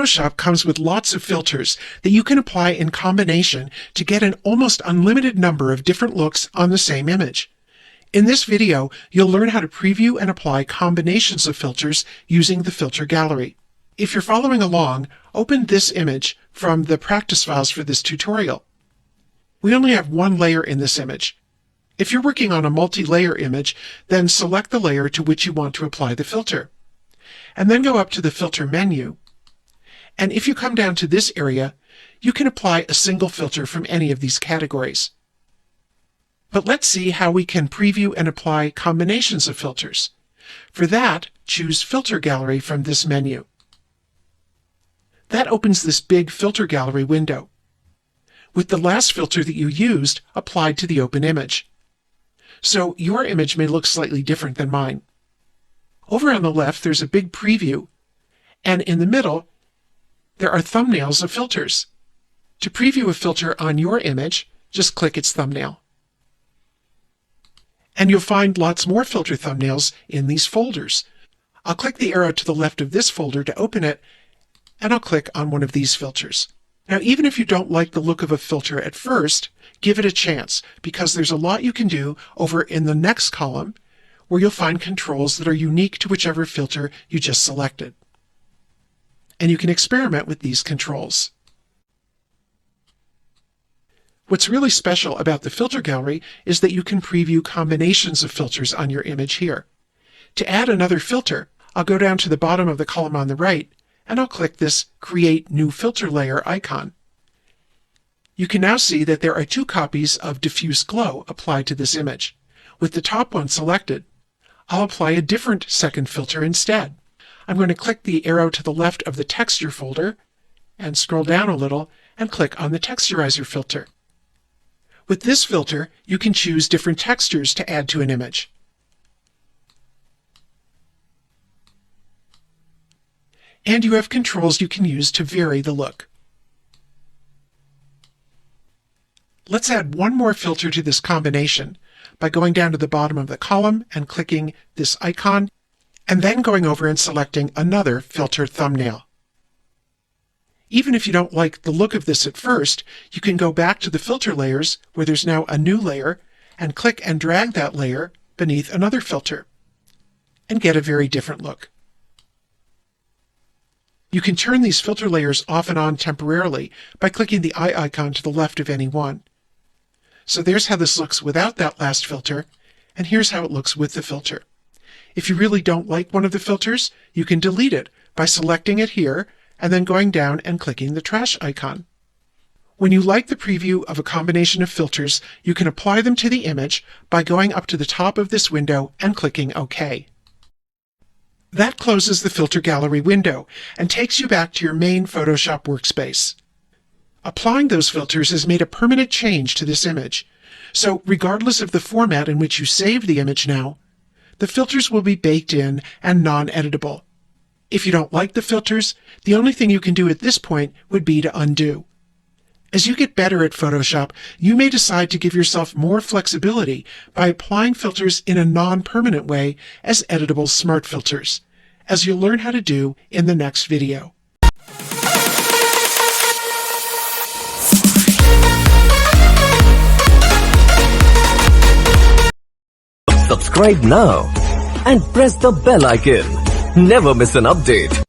Photoshop comes with lots of filters that you can apply in combination to get an almost unlimited number of different looks on the same image. In this video, you'll learn how to preview and apply combinations of filters using the filter gallery. If you're following along, open this image from the practice files for this tutorial. We only have one layer in this image. If you're working on a multi-layer image, then select the layer to which you want to apply the filter. And then go up to the filter menu. And if you come down to this area, you can apply a single filter from any of these categories. But let's see how we can preview and apply combinations of filters. For that, choose Filter Gallery from this menu. That opens this big filter gallery window, with the last filter that you used applied to the open image. So your image may look slightly different than mine. Over on the left, there's a big preview, and in the middle, there are thumbnails of filters. To preview a filter on your image, just click its thumbnail. And you'll find lots more filter thumbnails in these folders. I'll click the arrow to the left of this folder to open it, and I'll click on one of these filters. Now, even if you don't like the look of a filter at first, give it a chance, because there's a lot you can do over in the next column, where you'll find controls that are unique to whichever filter you just selected. And you can experiment with these controls. What's really special about the filter gallery is that you can preview combinations of filters on your image here. To add another filter, I'll go down to the bottom of the column on the right, and I'll click this Create New Filter Layer icon. You can now see that there are two copies of Diffuse Glow applied to this image. With the top one selected, I'll apply a different second filter instead. I'm going to click the arrow to the left of the Texture folder and scroll down a little and click on the Texturizer filter. With this filter, you can choose different textures to add to an image. And you have controls you can use to vary the look. Let's add one more filter to this combination by going down to the bottom of the column and clicking this icon, and then going over and selecting another filter thumbnail. Even if you don't like the look of this at first, you can go back to the filter layers where there's now a new layer and click and drag that layer beneath another filter and get a very different look. You can turn these filter layers off and on temporarily by clicking the eye icon to the left of any one. So there's how this looks without that last filter, and here's how it looks with the filter. If you really don't like one of the filters, you can delete it by selecting it here and then going down and clicking the trash icon. When you like the preview of a combination of filters, you can apply them to the image by going up to the top of this window and clicking OK. That closes the Filter Gallery window and takes you back to your main Photoshop workspace. Applying those filters has made a permanent change to this image, so regardless of the format in which you save the image now, the filters will be baked in and non-editable. If you don't like the filters, the only thing you can do at this point would be to undo. As you get better at Photoshop, you may decide to give yourself more flexibility by applying filters in a non-permanent way as editable smart filters, as you'll learn how to do in the next video. Subscribe now and press the bell icon. Never miss an update.